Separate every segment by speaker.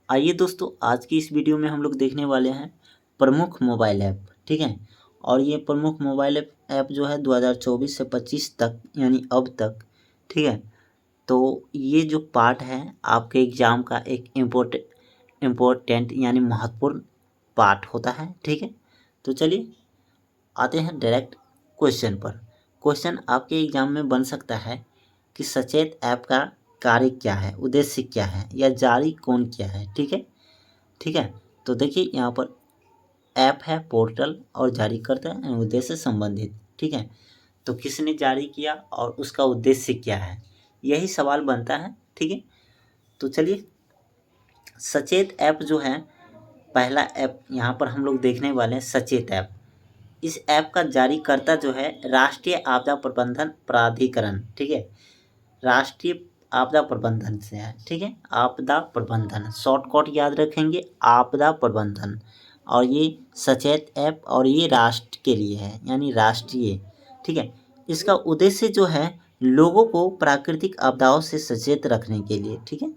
Speaker 1: आइए दोस्तों, आज की इस वीडियो में हम लोग देखने वाले हैं प्रमुख मोबाइल ऐप। ठीक है। और ये प्रमुख मोबाइल ऐप जो है 2024 से 25 तक यानी अब तक। ठीक है। तो ये जो पार्ट है आपके एग्ज़ाम का एक इम्पोर्टेंट यानी महत्वपूर्ण पार्ट होता है। ठीक है। तो चलिए आते हैं डायरेक्ट क्वेश्चन पर। क्वेश्चन आपके एग्जाम में बन सकता है कि सचेत ऐप का कार्य क्या है, उद्देश्य क्या है, या जारी कौन किया है। ठीक है। ठीक है। तो देखिए यहाँ पर ऐप है, पोर्टल और जारीकर्ता यानी उद्देश्य संबंधित। ठीक है। तो किसने जारी किया और उसका उद्देश्य क्या है, यही सवाल बनता है। ठीक है। तो चलिए, सचेत ऐप जो है, पहला ऐप यहाँ पर हम लोग देखने वाले हैं सचेत ऐप। इस ऐप का जारीकर्ता जो है राष्ट्रीय आपदा प्रबंधन प्राधिकरण। ठीक है। राष्ट्रीय आपदा प्रबंधन से है। ठीक है। आपदा प्रबंधन शॉर्टकट याद रखेंगे, आपदा प्रबंधन। और ये सचेत ऐप और ये राष्ट्र के लिए है यानी राष्ट्रीय। ठीक है। इसका उद्देश्य जो है लोगों को प्राकृतिक आपदाओं से सचेत रखने के लिए। ठीक है।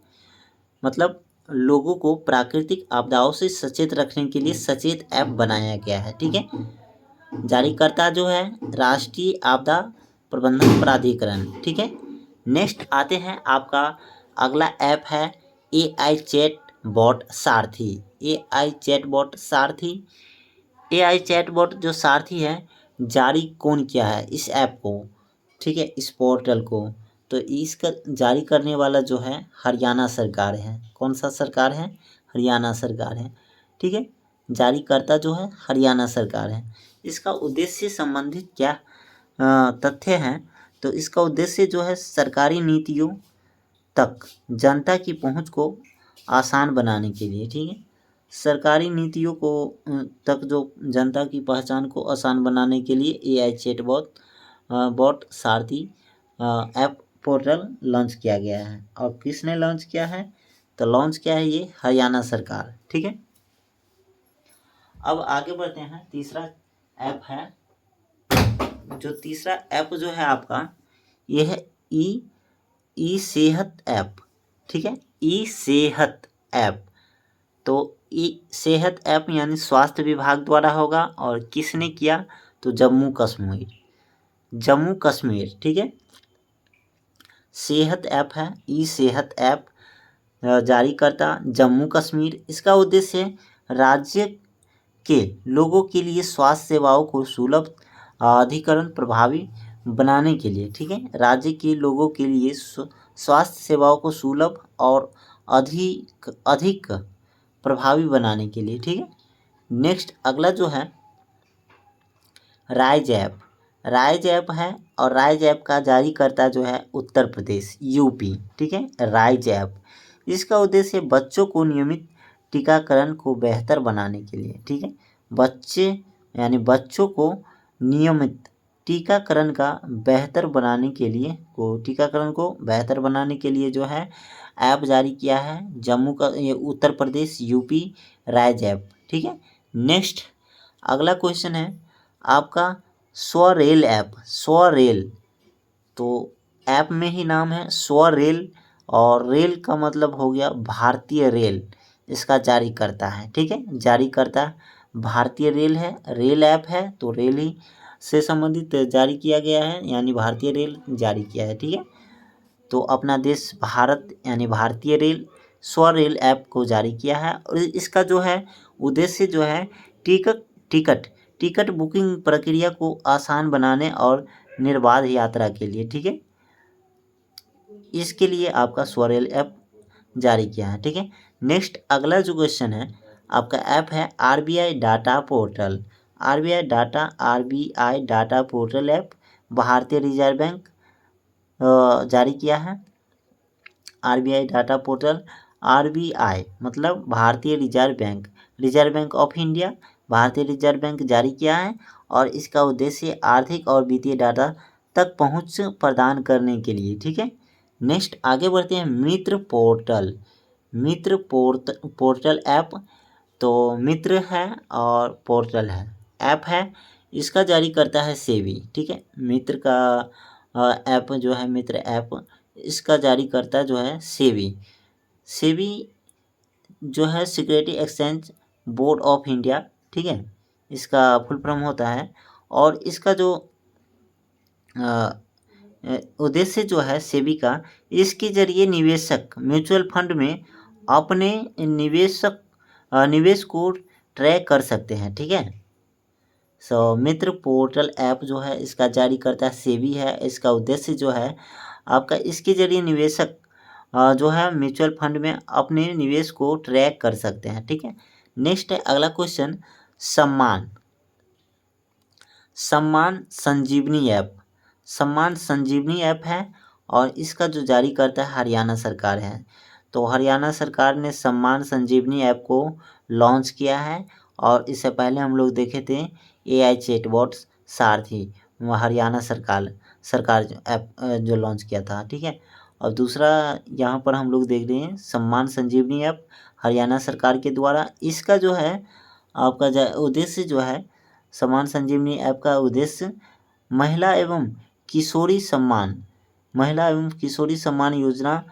Speaker 1: मतलब लोगों को प्राकृतिक आपदाओं से सचेत रखने के लिए सचेत ऐप बनाया गया है। ठीक है। जारीकर्ता जो है राष्ट्रीय आपदा प्रबंधन प्राधिकरण। ठीक है। नेक्स्ट आते हैं, आपका अगला ऐप है AI चैट बॉट सारथी। AI चैट बॉट सारथी। AI चैट बॉट जो सारथी है, जारी कौन किया है इस ऐप को। ठीक है, इस पोर्टल को। तो इसका जारी करने वाला जो है हरियाणा सरकार है। कौन सा सरकार है? हरियाणा सरकार है। ठीक है। जारीकर्ता जो है हरियाणा सरकार है। इसका उद्देश्य संबंधित क्या तथ्य हैं? तो इसका उद्देश्य जो है सरकारी नीतियों तक जनता की पहुंच को आसान बनाने के लिए। ठीक है। सरकारी नीतियों को तक जो जनता की पहचान को आसान बनाने के लिए AI चैट बॉट सारथी ऐप पोर्टल लॉन्च किया गया है। और किसने लॉन्च किया है? तो लॉन्च किया है ये हरियाणा सरकार। ठीक है। अब आगे बढ़ते हैं, तीसरा ऐप है। जो तीसरा ऐप जो है आपका, ये है ई सेहत ऐप। ठीक है। ई सेहत ऐप। तो ई सेहत ऐप यानी स्वास्थ्य विभाग द्वारा होगा। और किसने किया? तो जम्मू कश्मीर। जम्मू कश्मीर। ठीक है। सेहत ऐप है, ई सेहत ऐप। जारीकर्ता जम्मू कश्मीर। इसका उद्देश्य राज्य के लोगों के लिए स्वास्थ्य सेवाओं को सुलभ, अधिकरण प्रभावी बनाने के लिए। ठीक है। राज्य के लोगों के लिए स्वास्थ्य सेवाओं को सुलभ और अधिक अधिक प्रभावी बनाने के लिए। ठीक है। नेक्स्ट अगला जो है राइज ऐप। राइज ऐप है और राइज ऐप का जारीकर्ता जो है उत्तर प्रदेश यूपी। ठीक है। Rise app. इसका उद्देश्य बच्चों को नियमित टीकाकरण को बेहतर बनाने के लिए। ठीक है। बच्चे यानी बच्चों को नियमित टीकाकरण का बेहतर बनाने के लिए टीकाकरण को बेहतर बनाने के लिए जो है ऐप जारी किया है ये Uttar Pradesh UP rise app. ठीक है। नेक्स्ट अगला क्वेश्चन है आपका स्वरेल ऐप। स्वरेल। तो ऐप में ही नाम है स्वरेल, और रेल का मतलब हो गया भारतीय रेल। इसका जारी करता है। ठीक है। जारी करता भारतीय रेल है। रेल ऐप है तो रेल ही से संबंधित जारी किया गया है यानी भारतीय रेल जारी किया है। ठीक है। तो अपना देश भारत यानी भारतीय रेल स्वरेल ऐप को जारी किया है। और इसका जो है उद्देश्य जो है टिकट टिकट टिकट बुकिंग प्रक्रिया को आसान बनाने और निर्बाध यात्रा के लिए। ठीक है। इसके लिए आपका स्वरेल ऐप जारी किया है। ठीक है। नेक्स्ट अगला जो क्वेश्चन है आपका ऐप है RBI data portal. RBI data portal app भारतीय रिजर्व बैंक जारी किया है। RBI data portal. RBI मतलब भारतीय reserve bank, reserve bank of India, भारतीय रिजर्व बैंक जारी किया है। और इसका उद्देश्य आर्थिक और वित्तीय डाटा तक पहुंच प्रदान करने के लिए। ठीक है। नेक्स्ट आगे बढ़ते हैं, मित्र पोर्टल। Portal app. तो मित्र है और पोर्टल है, ऐप है। इसका जारी करता है सेबी। ठीक है। मित्र का ऐप जो है मित्र ऐप, इसका जारी करता जो है सेबी। सेबी जो है security exchange board of India, ठीक है, इसका फुल फॉर्म होता है। और इसका जो उद्देश्य जो है सेबी का, इसके जरिए निवेशक म्यूचुअल फंड में अपने निवेश को ट्रैक कर सकते हैं, ठीक है। मित्र पोर्टल ऐप जो है इसका जारी करता है सेबी है। इसका उद्देश्य जो है आपका, इसके जरिए निवेशक जो है म्यूचुअल फंड में अपने निवेश को ट्रैक कर सकते हैं, ठीक है। नेक्स्ट है अगला क्वेश्चन, सम्मान संजीवनी ऐप। सम्मान संजीवनी ऐप है और इसका जो जारी करता है हरियाणा सरकार है। तो हरियाणा सरकार ने सम्मान संजीवनी ऐप को लॉन्च किया है। और इससे पहले हम लोग देखे थे AI चैटबॉट्स सारथी, हरियाणा सरकार जो ऐप जो लॉन्च किया था, ठीक है। और दूसरा यहाँ पर हम लोग देख रहे हैं सम्मान संजीवनी ऐप हरियाणा सरकार के द्वारा। इसका जो है आपका उद्देश्य जो है, सम्मान संजीवनी ऐप का उद्देश्य महिला एवं किशोरी सम्मान योजना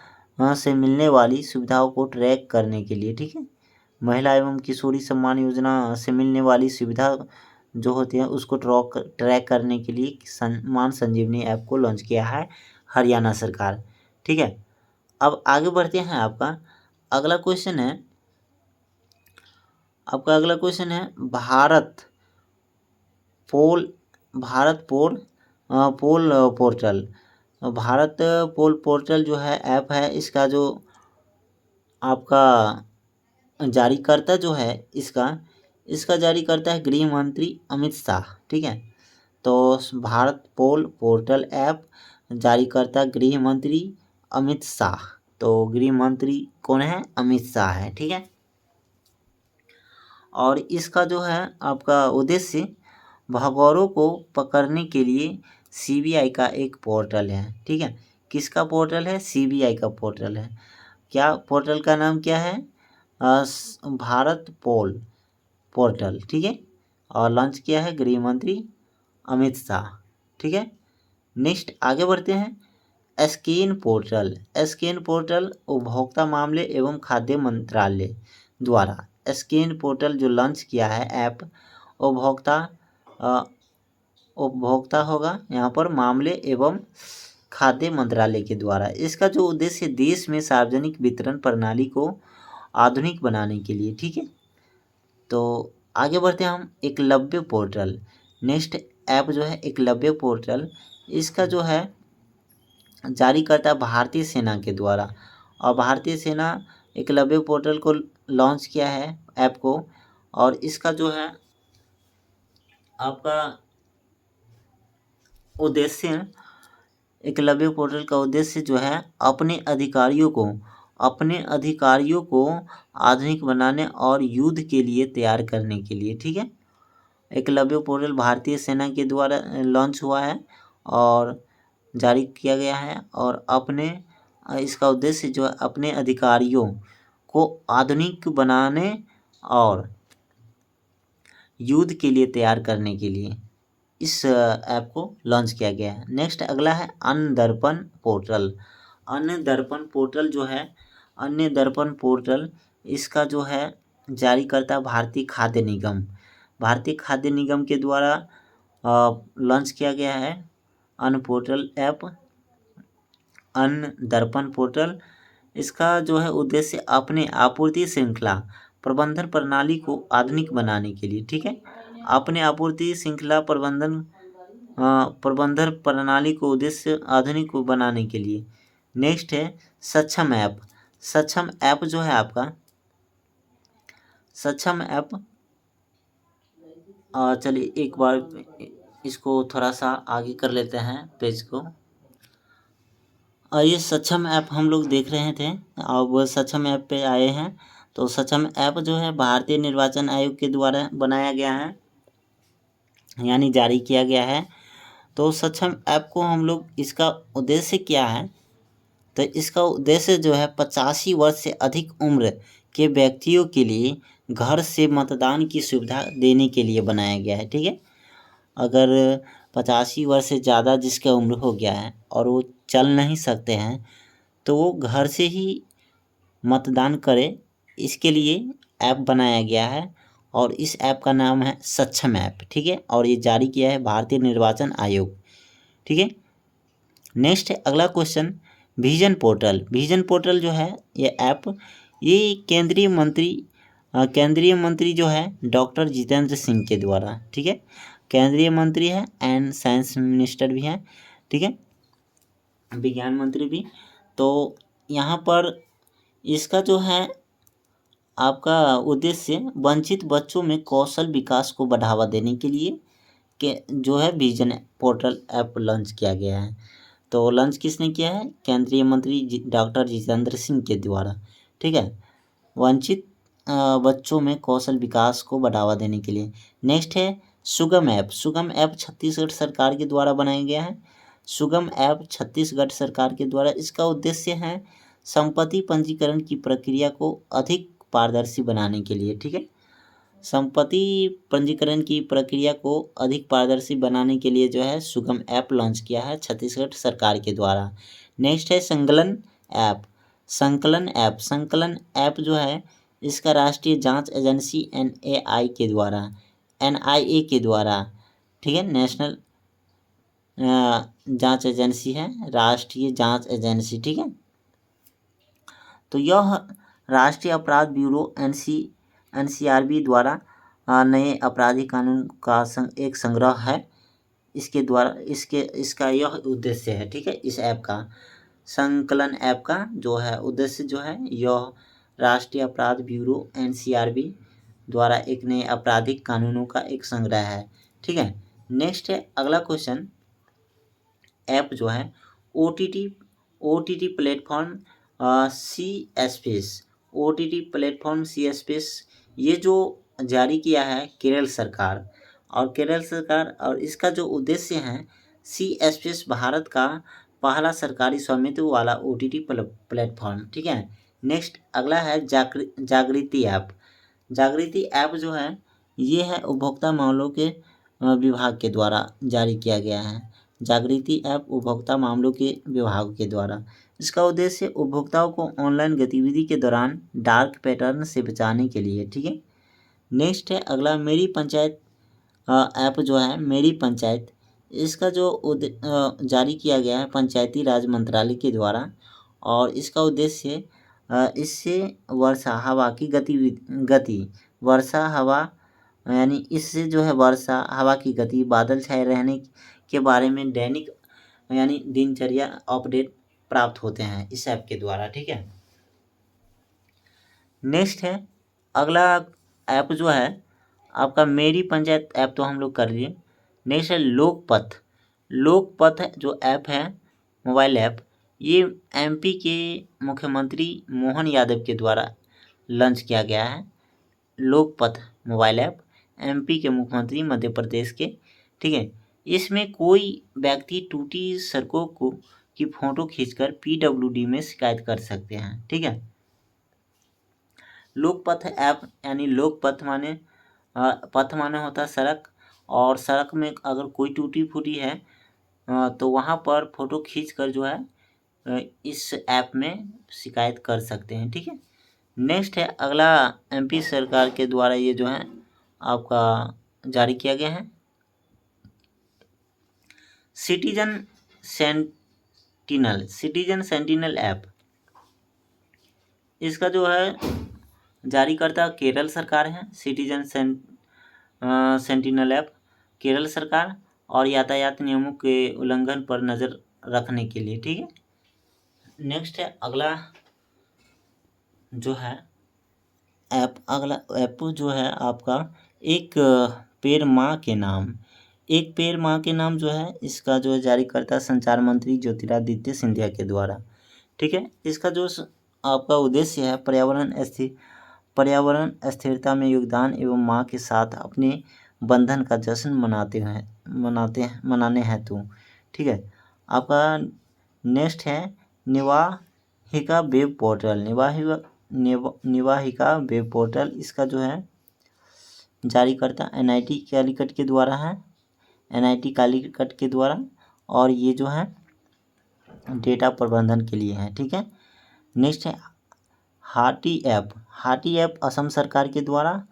Speaker 1: से मिलने वाली सुविधाओं को ट्रैक करने के लिए, ठीक है। महिला एवं किशोरी सम्मान योजना से मिलने वाली सुविधा जो होती है उसको ट्रैक करने के लिए सम्मान संजीवनी ऐप को लॉन्च किया है हरियाणा सरकार, ठीक है। अब आगे बढ़ते हैं। आपका अगला क्वेश्चन है भारत पोल पोर्टल जो है ऐप है, इसका जो आपका जारीकर्ता जो है इसका जारीकर्ता है गृह मंत्री अमित शाह, ठीक है। तो भारत पोल पोर्टल ऐप जारीकर्ता गृह मंत्री अमित शाह। तो गृह मंत्री कौन है? अमित शाह है, ठीक है। और इसका जो है आपका उद्देश्य भगौरों को पकड़ने के लिए CBI का एक पोर्टल है, ठीक है। किसका पोर्टल है? CBI का पोर्टल है। क्या पोर्टल का नाम क्या है? भारत पोल पोर्टल, ठीक है। और लॉन्च किया है गृह मंत्री अमित शाह, ठीक है। नेक्स्ट आगे बढ़ते हैं। स्कैन पोर्टल उपभोक्ता मामले एवं खाद्य मंत्रालय द्वारा स्कैन पोर्टल जो लॉन्च किया है ऐप, उपभोक्ता होगा यहाँ पर मामले एवं खाद्य मंत्रालय के द्वारा। इसका जो उद्देश्य देश में सार्वजनिक वितरण प्रणाली को आधुनिक बनाने के लिए, ठीक है। तो आगे बढ़ते हैं हम। एकलव्य पोर्टल, नेक्स्ट ऐप जो है एकलव्य पोर्टल, इसका जो है जारी करता है भारतीय सेना के द्वारा। और भारतीय सेना एकलव्य पोर्टल को लॉन्च किया है ऐप को। और इसका जो है आपका उद्देश्य, एकलव्य पोर्टल का उद्देश्य जो है अपने अधिकारियों को आधुनिक बनाने और युद्ध के लिए तैयार करने के लिए, ठीक है। एकलव्य पोर्टल भारतीय सेना के द्वारा लॉन्च हुआ है और जारी किया गया है। और इसका उद्देश्य जो है अपने अधिकारियों को आधुनिक बनाने और युद्ध के लिए तैयार करने के लिए इस ऐप को लॉन्च किया गया है। नेक्स्ट अगला है अन्न दर्पण पोर्टल। अन्न दर्पण पोर्टल इसका जो है जारी करता भारतीय खाद्य निगम के द्वारा लॉन्च किया गया है अन्न पोर्टल ऐप, अन्न दर्पण पोर्टल। इसका जो है उद्देश्य अपने आपूर्ति श्रृंखला प्रबंधन प्रणाली को आधुनिक बनाने के लिए, ठीक है। अपने आपूर्ति श्रृंखला प्रबंधन प्रणाली को उद्देश्य आधुनिक बनाने के लिए। नेक्स्ट है सक्षम ऐप जो है आपका सक्षम ऐप, चलिए एक बार इसको थोड़ा सा आगे कर लेते हैं पेज को। ये सक्षम ऐप हम लोग देख रहे थे, अब सक्षम ऐप पे आए हैं। तो सक्षम ऐप जो है भारतीय निर्वाचन आयोग के द्वारा बनाया गया है, यानी जारी किया गया है। तो सक्षम ऐप को हम लोग, इसका उद्देश्य क्या है? तो इसका उद्देश्य जो है 85 वर्ष से अधिक उम्र के व्यक्तियों के लिए घर से मतदान की सुविधा देने के लिए बनाया गया है, ठीक है। अगर 85 वर्ष से ज़्यादा जिसका उम्र हो गया है और वो चल नहीं सकते हैं, तो वो घर से ही मतदान करे इसके लिए ऐप बनाया गया है और इस ऐप का नाम है सक्षम ऐप, ठीक है, और ये जारी किया है भारतीय निर्वाचन आयोग, ठीक है। नेक्स्ट है अगला question, vision portal. Vision portal जो है ये ऐप, ये केंद्रीय मंत्री जो है डॉक्टर जितेंद्र सिंह के द्वारा, ठीक है, केंद्रीय मंत्री है एंड साइंस मिनिस्टर भी हैं, ठीक है, विज्ञान मंत्री भी। तो यहाँ पर इसका जो है आपका उद्देश्य वंचित बच्चों में कौशल विकास को बढ़ावा देने के लिए के जो है विजन पोर्टल ऐप लॉन्च किया गया है। तो लॉन्च किसने किया है? केंद्रीय मंत्री डॉक्टर जितेंद्र सिंह के द्वारा, ठीक है, वंचित बच्चों में कौशल विकास को बढ़ावा देने के लिए। नेक्स्ट है सुगम ऐप। सुगम ऐप छत्तीसगढ़ सरकार के द्वारा बनाया गया है। सुगम ऐप छत्तीसगढ़ सरकार के द्वारा, इसका उद्देश्य है संपत्ति पंजीकरण की प्रक्रिया को अधिक पारदर्शी बनाने के लिए, ठीक है, संपत्ति पंजीकरण की प्रक्रिया को अधिक पारदर्शी बनाने के लिए जो है सुगम ऐप लॉन्च किया है छत्तीसगढ़ सरकार के द्वारा। नेक्स्ट है संकलन ऐप। संकलन ऐप जो है इसका राष्ट्रीय जांच एजेंसी एनआईए के द्वारा, ठीक है, नेशनल जांच एजेंसी है, राष्ट्रीय जांच एजेंसी, ठीक है। तो यह राष्ट्रीय अपराध ब्यूरो एनसीआरबी द्वारा नए आपराधिक कानून का एक संग्रह है। इसके द्वारा इसका यह उद्देश्य है, ठीक है, इस ऐप का, संकलन ऐप का जो है उद्देश्य जो है यह राष्ट्रीय अपराध ब्यूरो एनसीआरबी द्वारा एक नए आपराधिक कानूनों का एक संग्रह है, ठीक है। नेक्स्ट है अगला क्वेश्चन, ऐप जो है ओटीटी प्लेटफॉर्म सी स्पेस, ये जो जारी किया है केरल सरकार, और इसका जो उद्देश्य है सी स्पेस भारत का पहला सरकारी स्वामित्व वाला ओटीटी प्लेटफॉर्म, ठीक है। नेक्स्ट अगला है जागृति ऐप। जागृति ऐप जो है ये है उपभोक्ता मामलों के विभाग के द्वारा जारी किया गया है। जागृति ऐप उपभोक्ता मामलों के विभाग के द्वारा, इसका उद्देश्य उपभोक्ताओं को ऑनलाइन गतिविधि के दौरान डार्क पैटर्न से बचाने के लिए, ठीक है। नेक्स्ट है अगला मेरी पंचायत ऐप जो है मेरी पंचायत, इसका जो जारी किया गया है पंचायती राज मंत्रालय के द्वारा, और इसका उद्देश्य इससे वर्षा हवा की गति वर्षा हवा यानी इससे जो है वर्षा हवा की गति, बादल छाए रहने के बारे में दैनिक यानी दिनचर्या अपडेट प्राप्त होते हैं इस ऐप के द्वारा, ठीक है। नेक्स्ट है अगला ऐप जो है आपका मेरी पंचायत ऐप, तो हम लोग कर लिए। नेक्स्ट है लोकपथ जो ऐप है मोबाइल ऐप, ये एमपी के मुख्यमंत्री मोहन यादव के द्वारा लॉन्च किया गया है। लोकपथ मोबाइल ऐप एमपी के मुख्यमंत्री मध्य प्रदेश के, ठीक है। इसमें कोई व्यक्ति टूटी सड़कों की फोटो खींचकर पीडब्ल्यूडी में शिकायत कर सकते हैं, ठीक है। लोकपथ ऐप यानी लोकपथ माने पथ माने होता है सड़क, और सड़क में अगर कोई टूटी फूटी है तो वहाँ पर फोटो खींचकर जो है इस ऐप में शिकायत कर सकते हैं, ठीक है। नेक्स्ट है अगला एमपी सरकार के द्वारा ये जो है आपका जारी किया गया है सिटीजन सेंटिनल ऐप। इसका जो है जारी करता केरल सरकार है। सिटीजन सेंटिनल ऐप केरल सरकार, और यातायात नियमों के उल्लंघन पर नज़र रखने के लिए, ठीक है। नेक्स्ट है अगला जो है अगला ऐप जो है आपका एक पेड़ माँ के नाम जो है इसका जो जारी करता संचार मंत्री ज्योतिरादित्य सिंधिया के द्वारा, ठीक है। इसका जो आपका उद्देश्य है पर्यावरण स्थिरता में योगदान एवं माँ के साथ अपने बंधन का जश्न मनाने हेतु, ठीक है। आपका नेक्स्ट है निवाहिका वेब पोर्टल। इसका जो है जारी करता एनआईटी कालीकट के द्वारा है, और ये जो है डेटा प्रबंधन के लिए है, ठीक है। नेक्स्ट है हाटी ऐप असम सरकार के द्वारा,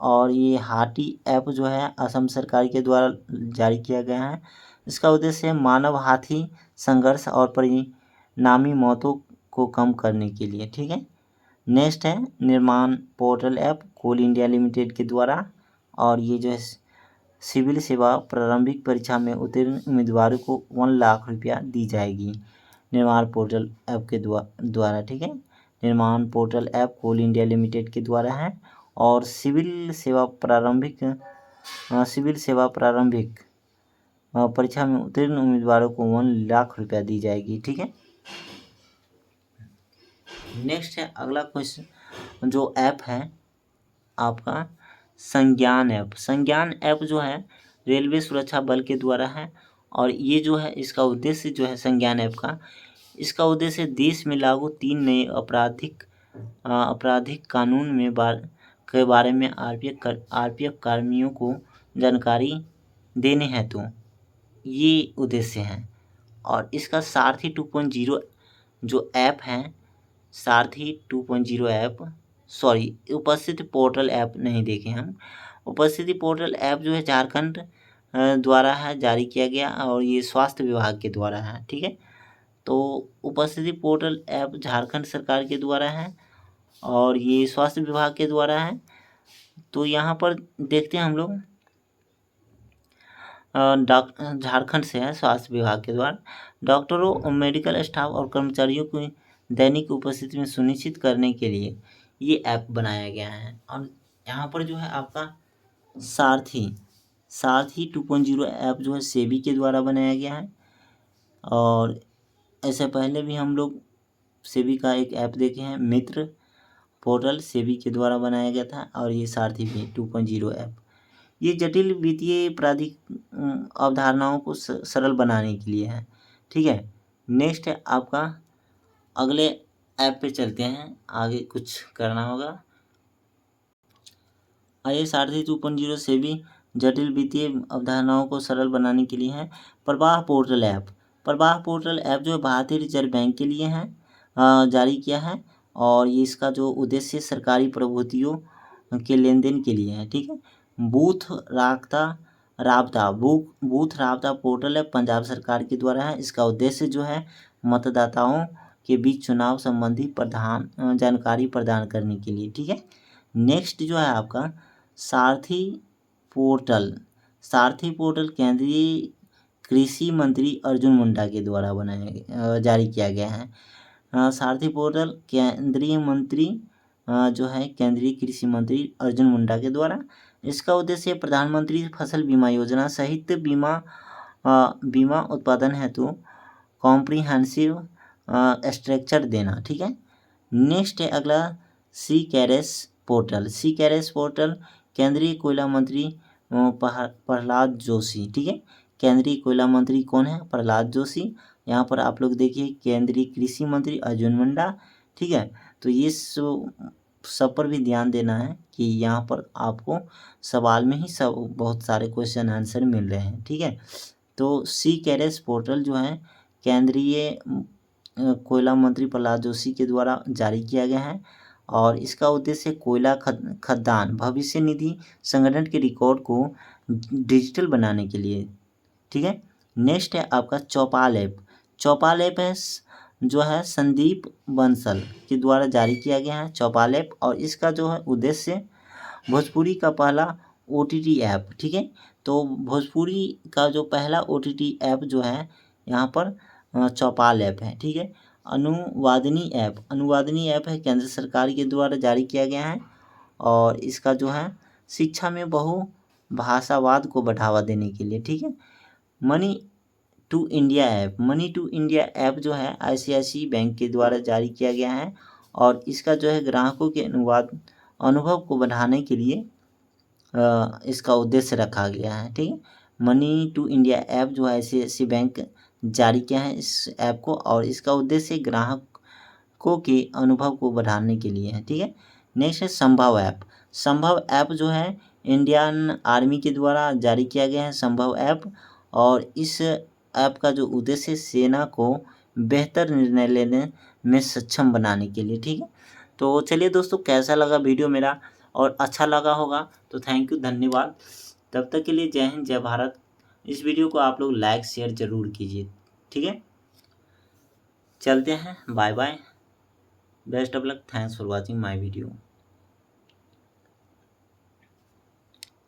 Speaker 1: और ये हाटी ऐप जो है असम सरकार के द्वारा जारी किया गया है। इसका उद्देश्य है मानव हाथी संघर्ष और परिणामी मौतों को कम करने के लिए, ठीक है। नेक्स्ट है निर्माण पोर्टल ऐप कोल इंडिया लिमिटेड के द्वारा, और ये जो है सिविल सेवा प्रारंभिक परीक्षा में उत्तीर्ण उम्मीदवारों को 1 लाख रुपया दी जाएगी निर्माण पोर्टल ऐप के द्वारा, ठीक है। निर्माण पोर्टल ऐप कोल इंडिया लिमिटेड के द्वारा है, और सिविल सेवा प्रारंभिक परीक्षा में उत्तीर्ण उम्मीदवारों को 1 लाख रुपया दी जाएगी, ठीक है। नेक्स्ट है अगला क्वेश्चन जो ऐप है आपका संज्ञान ऐप। संज्ञान ऐप जो है रेलवे सुरक्षा बल के द्वारा है, और ये जो है इसका उद्देश्य जो है संज्ञान ऐप का, इसका उद्देश्य देश में लागू 3 नए आपराधिक कानून में के बारे में आरपीएफ कर्मियों को जानकारी देने हेतु ये उद्देश्य है। और इसका सारथी 2.0 जो ऐप है, सारथी 2.0 ऐप, सॉरी उपस्थिति पोर्टल ऐप नहीं देखे हम। उपस्थिति पोर्टल ऐप जो है झारखंड द्वारा है जारी किया गया, और ये स्वास्थ्य विभाग के द्वारा है, ठीक है। तो उपस्थिति पोर्टल ऐप झारखंड सरकार के द्वारा है, और ये स्वास्थ्य विभाग के द्वारा है। तो यहाँ पर देखते हैं हम लोग झारखंड से है स्वास्थ्य विभाग के द्वारा। डॉक्टरों, मेडिकल स्टाफ और कर्मचारियों की दैनिक उपस्थिति में सुनिश्चित करने के लिए ये ऐप बनाया गया है। और यहाँ पर जो है आपका सारथी 2.0 ऐप जो है सेबी के द्वारा बनाया गया है, और ऐसे पहले भी हम लोग सेबी का एक ऐप देखे हैं मित्र पोर्टल, सेबी के द्वारा बनाया गया था, और ये सारथी भी 2.0 ऐप ये जटिल वित्तीय अवधारणाओं को सरल बनाने के लिए है, ठीक है। नेक्स्ट है आपका अगले ऐप पे चलते हैं, आगे कुछ करना होगा। आइए सारथी 2.0 से भी जटिल वित्तीय अवधारणाओं को सरल बनाने के लिए है प्रवाह पोर्टल ऐप। प्रवाह पोर्टल ऐप जो है भारतीय रिजर्व बैंक के लिए है जारी किया है, और ये इसका जो उद्देश्य सरकारी प्रभुतियों के लेन देन के लिए है, ठीक है। बूथ राबता पोर्टल है पंजाब सरकार के द्वारा है। इसका उद्देश्य जो है मतदाताओं के बीच चुनाव संबंधी जानकारी प्रदान करने के लिए, ठीक है। नेक्स्ट जो है आपका सारथी पोर्टल केंद्रीय कृषि मंत्री अर्जुन मुंडा के द्वारा जारी किया गया है। सारथी पोर्टल केंद्रीय मंत्री जो है केंद्रीय कृषि मंत्री अर्जुन मुंडा के द्वारा। इसका उद्देश्य प्रधानमंत्री फसल बीमा योजना सहित बीमा उत्पादन हेतु कॉम्प्रिहेंसिव स्ट्रक्चर देना, ठीक है। नेक्स्ट है अगला सी कैरेस पोर्टल केंद्रीय कोयला मंत्री प्रहलाद जोशी, ठीक है। केंद्रीय कोयला मंत्री कौन है? प्रहलाद जोशी। यहाँ पर आप लोग देखिए केंद्रीय कृषि मंत्री अर्जुन मुंडा, ठीक है। तो ये सब पर भी ध्यान देना है कि यहाँ पर आपको सवाल में ही बहुत सारे क्वेश्चन आंसर मिल रहे हैं, ठीक है। तो सी कैरेस पोर्टल जो है केंद्रीय कोयला मंत्री प्रहलाद जोशी के द्वारा जारी किया गया है, और इसका उद्देश्य कोयला खदान भविष्य निधि संगठन के रिकॉर्ड को डिजिटल बनाने के लिए, ठीक है। नेक्स्ट है आपका चौपाल ऐप है जो है संदीप बंसल के द्वारा जारी किया गया है चौपाल ऐप, और इसका जो है उद्देश्य भोजपुरी का पहला OTT ऐप, ठीक है। तो भोजपुरी का जो पहला OTT ऐप जो है यहाँ पर चौपाल ऐप है, ठीक है। अनुवादनी ऐप है केंद्र सरकार के द्वारा जारी किया गया है, और इसका जो है शिक्षा में बहुभाषावाद को बढ़ावा देने के लिए, ठीक है। मनी टू इंडिया ऐप जो है ICICI बैंक के द्वारा जारी किया गया है, और इसका जो है ग्राहकों के अनुभव को बढ़ाने के लिए इसका उद्देश्य रखा गया है, ठीक है। मनी टू इंडिया ऐप जो है ICICI बैंक जारी किया है इस ऐप को, और इसका उद्देश्य ग्राहकों के अनुभव को बढ़ाने के लिए है, ठीक है। नेक्स्ट है संभव ऐप जो है इंडियन आर्मी के द्वारा जारी किया गया है संभव ऐप, और इस ऐप का जो उद्देश्य सेना को बेहतर निर्णय लेने में सक्षम बनाने के लिए, ठीक है। तो चलिए दोस्तों, कैसा लगा वीडियो मेरा, और अच्छा लगा होगा तो थैंक यू, धन्यवाद। तब तक के लिए जय हिंद, जय भारत। इस वीडियो को आप लोग लाइक शेयर ज़रूर कीजिए, ठीक है। चलते हैं, bye bye, best of luck, thanks for watching my video.